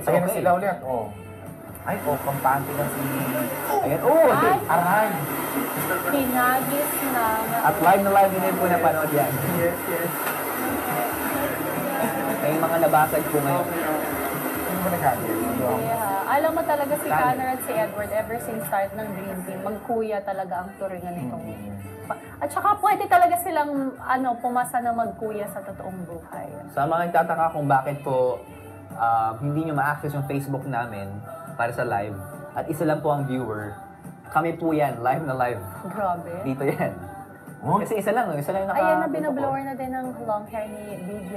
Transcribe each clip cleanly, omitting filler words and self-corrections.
it's okay. Ayan na sila ulit, oh. Ay, oh, kampante na si... Ayan, oh, Ay! aray! Pinagis na. At live na live din po napanood yan. Yes, yes. May mga nabasag po ngayon. Ano ba nag-handle? Yeah. Alam mo talaga si Connor at si Edward, ever since start ng Dream Team, magkuya talaga ang turingan nitong. At saka pwede talaga silang pumasa na magkuya sa totoong buhay. Sa mga nagtataka kung bakit po hindi nyo ma-access yung Facebook namin para sa live, at isa lang po ang viewer, kami po yan, live na live. Grabe. Dito yan. Oh? Kasi isa lang yung Ayan na, binablower na din ng long hair ni DJ.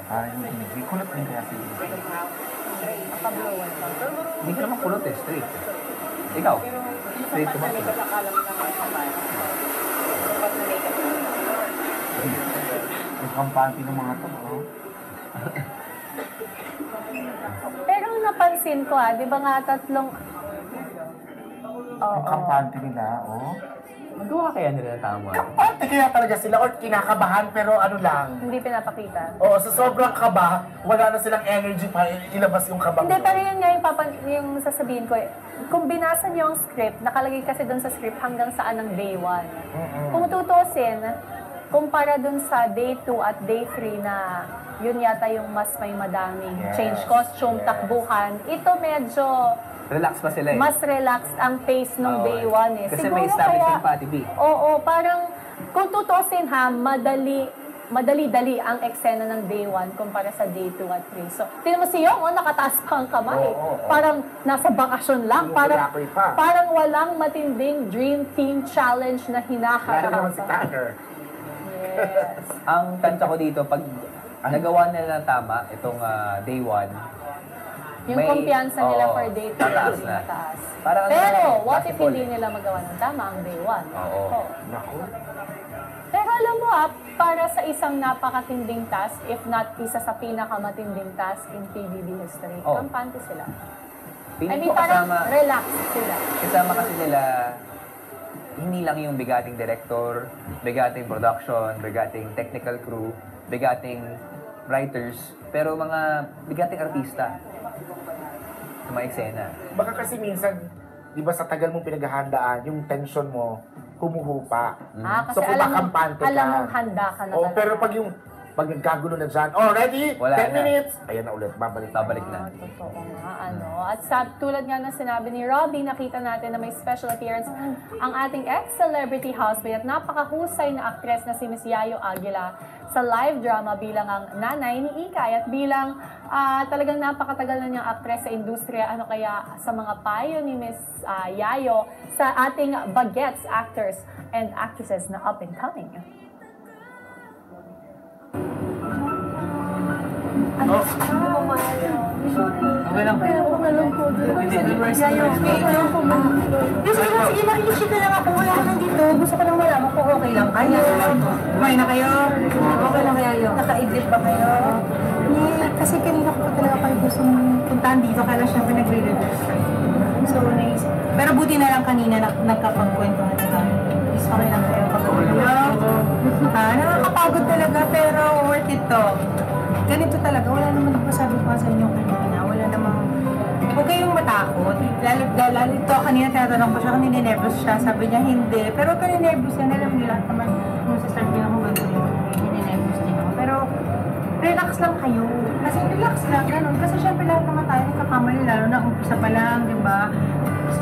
Ay, hindi. Kulot din kaya si... Nakablower pa. Hindi ka naman kulot eh, straight. Ikaw, straight to back. Yung kampante ng mga to, oh. Pero napansin ko di ba nga tatlong... Yung kampante nila, oh. Magawa kaya nila ng tama? Kampante kaya talaga sila or kinakabahan pero ano lang. Hindi pinapakita. Oo, sa sobrang kaba, wala na silang energy para ilabas yung kabang. Hindi, pero yun nga yung sasabihin ko. Kung binasa niyo yung script, nakalagay kasi doon sa script hanggang saan ng day 1. Kung tutusin, kumpara doon sa day 2 at day 3 na yun yata yung mas may madaming change costume, takbuhan, ito medyo... Relax pa sila eh. Mas relaxed ang pace nung day 1 eh. Kasi Siguro may establishing kaya, Pati B. Oo, parang kung tutusin madali-dali ang eksena ng day 1 kumpara sa day 2 at 3. So, tingnan mo si Yong, nakataas pa ang kamay. Parang nasa bakasyon lang. Parang walang matinding Dream Team Challenge na hinaharap. Lalo naman si Connor. Yes. Ang tansya ko dito, pag nagawa nila ng tama, itong day 1, Yung kumpiyansa nila for day 2 tataas na. mataas. Parang Pero, what if basketball hindi nila magawa ng tama ang day 1? Oo. Naku. Pero alam mo para sa isang napakatinding task, if not isa sa pinakamatinding task in PBB history, kampante sila. I mean, parang relax sila. Kasama kasi nila, hindi lang yung bigating director, bigating production, bigating technical crew, bigating writers, pero mga bigating artista sa mga eksena. Baka kasi minsan, di ba sa tagal mong pinaghahandaan, yung tension mo, humuhupa. Kasi So kung makampante ka. alam mong handa ka na talaga. Pero pag nagkagulo na dyan, ready? Wala 10 na. minutes. Ayan na ulit, babalik na. Totoo nga, At tulad nga ng sinabi ni Robbie, nakita natin na may special appearance ang ating ex-celebrity housemate at napakahusay na aktres na si Miss Yayo Aguila sa live drama bilang ang nanay ni Ikay at bilang talagang napakatagal na niyang aktres sa industriya. Ano kaya sa mga payo ni Miss Yayo sa ating bagets actors and actresses na up and coming? Okay lang. Sige, nakikishika lang ako. Wala ka nandito. Gusto ko lang malaman kung okay lang kayo. Kumain na kayo? Okay lang kaya yun. Naka-exit ba kayo? Kasi kanina ko pa talaga kayo gusto puntahan dito. Kaya lang syempre nagre-register. So, naisip. Pero buti na lang kanina nagkapagkwentuhan na tayo. Is okay lang kayo pag-uulog. Nakakapagod talaga pero worth it to. Ganito talaga, wala naman nagpasabi pa sa inyo kanina. Wala namang, huwag kayong matakot. Lalo ito, kanina tinatanong ko siya, kanina nervous siya. Sabi niya, hindi. Pero kanina nervous yan, alam niyo lahat naman. Kung sa start din ako gano'n yun, nervous din ako. Pero, relax lang kayo. Kasi relax lang, gano'n. Kasi syempre lahat naman tayo nagkakamali, lalo na umpisa pa lang, di ba?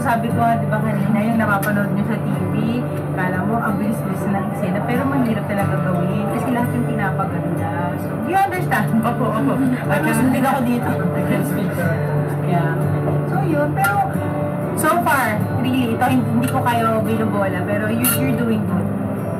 Sabi ko, di ba kanina, yung napapanood niyo sa TV, kala mo, ang bilis-bilis na ng eksena, pero mahirap talaga gawin kasi lahat yung pinapaganda. So, you understand? Opo. Nagkasunod ako dito. Yeah. So, yun. Pero, so far, really, ito, hindi ko kayo binubola, pero you're doing good.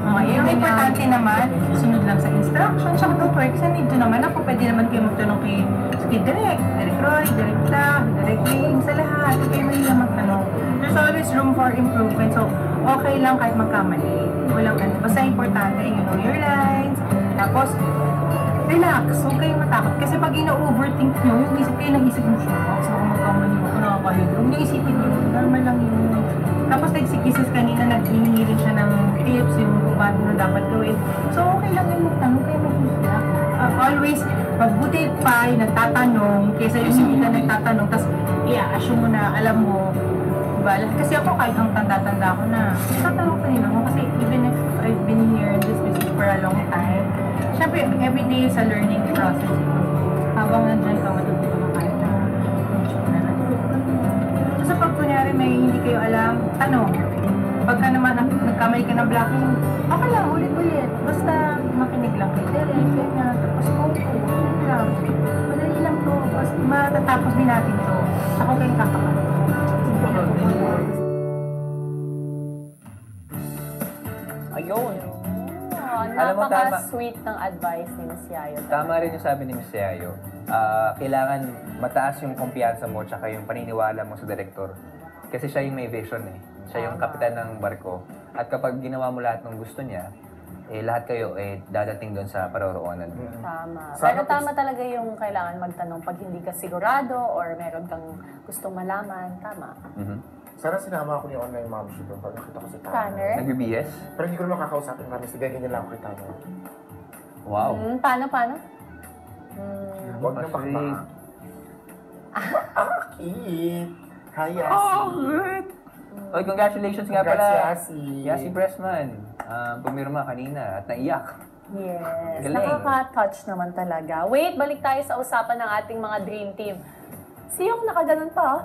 Yung importante naman, sunod lang sa instruction, tsaka don't worry, kasi nandito naman ako, pwede naman kayo magtanong kay Skid Direct, Direct Roy, Direct Tag, Direct Ling, sa lahat, kayo may lang magtanong. There's always room for improvement, so okay lang kahit magkamali. Walang ano, basta importante, you know your lines, tapos, relax, huwag kayong matakot. Kasi pag ina-overthink nyo, yung isip kayo naisip mo siya, sa kung magkamali mo, kung nakakahigo, huwag nyo isipin nyo, normal lang yun. Tapos like si Kisses kanina, naghihingi rin siya ng tips, yung kung paano na dapat gawin. So okay lang yung magtanong kayo mag-usap. always, mabuti pa yung nagtatanong, kaysa yung hindi ka nagtatanong, tapos i-assume mo na, alam mo, diba? Kasi ako kahit ang tanda-tanda ko na, tatanong pa rin ako, kasi even if I've been here in this business for a long time, syempre, every day is a learning process. Habang nandyan ka, matututo ka kahit na so pag kunyari may hindi kayo alam, tanong. Pagka naman nagkamali ka ng blocking, okay lang, ulit-ulit. Basta makinig lang kay Derek, ganyan. Tapos yun lang. Madali lang to. Tapos matatapos din natin to. Ako kayo kakapag. Ayun. Oh, Alam mo, napaka-sweet ng advice ni Miss Yayo. Tama rin yung sabi ni Miss Yayo. Kailangan mataas yung kumpiyansa mo tsaka yung paniniwala mo sa director. Kasi siya yung may vision eh. Siya yung kapitan ng barko. At kapag ginawa mo lahat ng gusto niya, lahat kayo dadating doon sa paroroonan. Tama. Sana Pero tama talaga yung kailangan magtanong pag hindi ka sigurado or meron kang gustong malaman. Tama. Sana sinama ako ni online mom shoot doon pag nakita ko si Tama. Tanner? Nag-BS? Pero hindi ko naman kakausapin kami. Sige, ganyan lang ako kay Tama. Wow. Paano? Huwag na Kasi- bakma. Akit! Hi, Yasi. Oy, congratulations nga Congrats, pala. Yasi. Yasi Pressman. Pumirma kanina at naiyak. Yes. Galing. Nakaka-touch naman talaga. Wait, balik tayo sa usapan ng ating mga dream team. Si yung nakaganon pa, oh.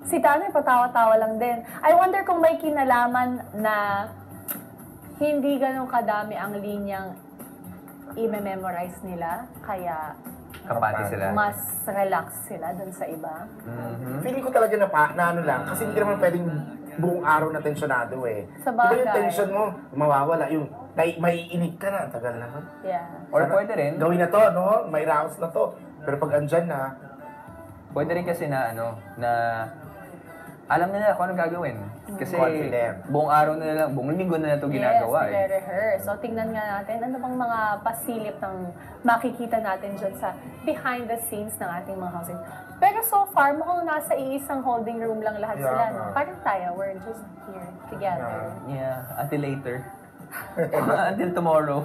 Si Tanner patawa-tawa lang din. I wonder kung may kinalaman na hindi ganun kadami ang linyang i-memorize nila, kaya Kampante sila. mas relax sila dun sa iba. Feeling ko talaga na ano lang, kasi hindi ka naman pwedeng buong araw na tensyonado eh. Sa Diba yung bagay. tension mo, mawawala. Yung maiinip ka na, ang tagal naman. Yeah. Or Sana pwede rin. Gawin na to, no? May rounds na to. Pero pag andyan na, Pwede rin kasi na na alam nila kung anong gagawin. Kasi Confident. buong araw na lang, buong linggo na ito ginagawa Yes, nire-rehearse. So, tingnan nga natin ano bang mga pasilip ng makikita natin dyan sa behind the scenes ng ating mga housing. Pero so far, mukhang nasa iisang holding room lang lahat Yeah. sila. No? Parang tayo, we're just here together. Yeah, until later. Until tomorrow.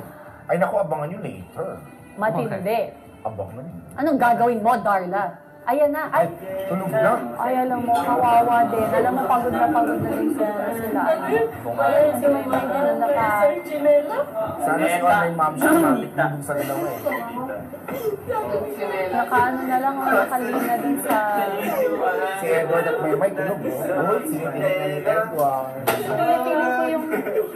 ay naku, abangan nyo later. Matindi. Abangan nyo. Anong gagawin mo, Darla? Ayan na. Ay, Tulog na. ay, alam mo, kawawa din. Alam mo, pagod na din sila. Ayun, si May din na Sana si online mom siya matik dun sa dalawa eh. nakaano na lang, nakalina din sa... Si Edward at Maymay tulog. Uy, sinipinig na ni Edward. Kaya feeling ko yung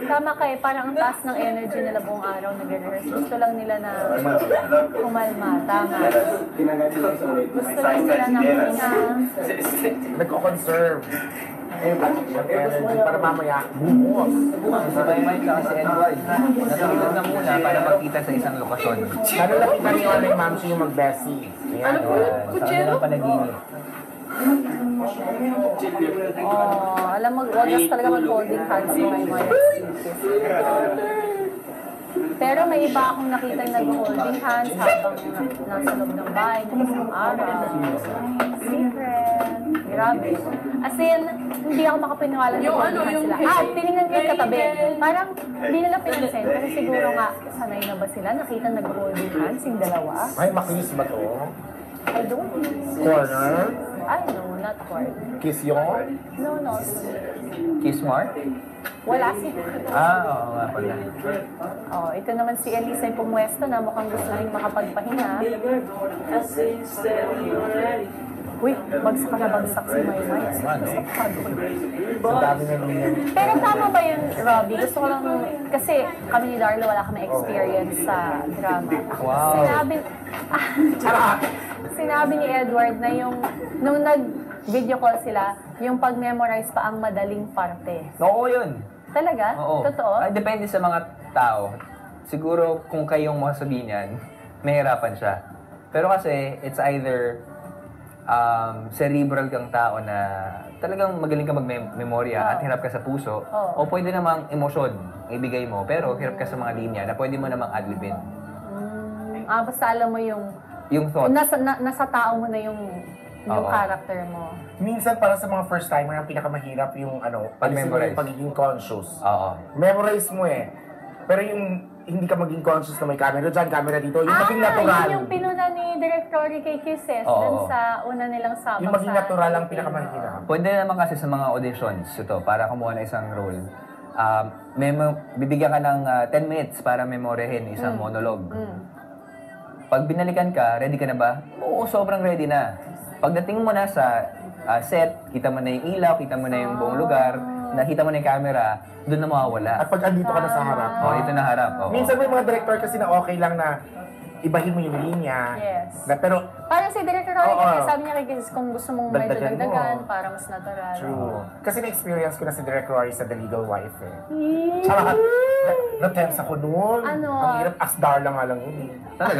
tama kay parang ang taas ng energy nila buong araw nag-rehearse. Gusto lang nila na kumalma. Tama. Gusto lang nila na huminga. Nagko-conserve. Ng energy para mamaya bumos. Si Maymay at si Edward, natulog na muna para magkita sa isang lokasyon. Sana lapitan ni online mom siya yung mag-bessie. Ayan. Sa kanilang panaginip. Oh, alam mo, wagas talaga mag-holding hands si Maymay at si Kiss. Pero may iba akong nakita yung nag-holding hands habang nasa loob ng bahay, ng araw. Secret. Grabe. As in, hindi ako makapiniwala na holding hands sila. Tinignan ko yung katabi. Parang hindi nila pinansin. Kasi siguro nga, sanay na ba sila? Nakita nag-holding hands yung dalawa? Ay, makinis ba to? I don't know. Corner? Ay, no, not quite. Kiss yun? No. Kiss Mark? Wala si... Oo nga pala. Oh, ito naman si Elisa yung pumwesto na mukhang gusto rin makapagpahinga. Uy, bagsak na bagsak si Maymay. Sa dami na niya. Pero tama ba yun, Robbie? Gusto ko lang, kasi kami ni Darla wala kami experience sa drama. Wow. Sinabi ni Edward na yung, nung nag-video call sila, yung pag-memorize pa ang madaling parte. Oo yun. Talaga? Oo. Totoo? Depende sa mga tao. Siguro kung kayong makasabihin yan, mahirapan siya. Pero kasi, it's either cerebral kang tao na talagang magaling ka mag-memorya at hirap ka sa puso. O pwede namang emosyon ibigay mo, pero hirap ka sa mga linya na pwede mo namang adlibin. Basta alam mo yung Yung thought. nasa tao mo na yung Oo. character mo. Minsan para sa mga first timer, ang pinakamahirap yung ano, Pag-memorize. yung pagiging conscious. Oo. Memorize mo eh. Pero yung hindi ka maging conscious na may camera dyan, camera dito. Yung maging natural. Yun yung pinuna ni Direk Rory kay Kisses Oo. dun sa una nilang sabak Yung maging sa natural ang Philippines. pinakamahirap. Pwede naman kasi sa mga auditions ito, para kumuha ng isang role. Bibigyan ka ng 10 minutes para memoryahin isang monologue. Pag binalikan ka, ready ka na ba? Oo, sobrang ready na. Pagdating mo na sa set, kita mo na yung ilaw, kita mo na yung buong lugar, nakita mo na yung camera, doon na mawawala. At pag andito ka na sa harap. Oh, ito na harap. Oo. Minsan may mga director kasi na okay lang na ibahin mo yung linya. Yes. Na, pero, Parang si Direk Rory, Oo. kasi sabi niya kay Kisses kung gusto mong medyo Dagdagan mo. dagdagan para mas natural. true. Kasi na-experience ko na si Direk Rory sa The Legal Wife eh. Charot! Na-tense ako noon. Ano? Ang hirap, asdar lang nga lang yun eh. Talaga?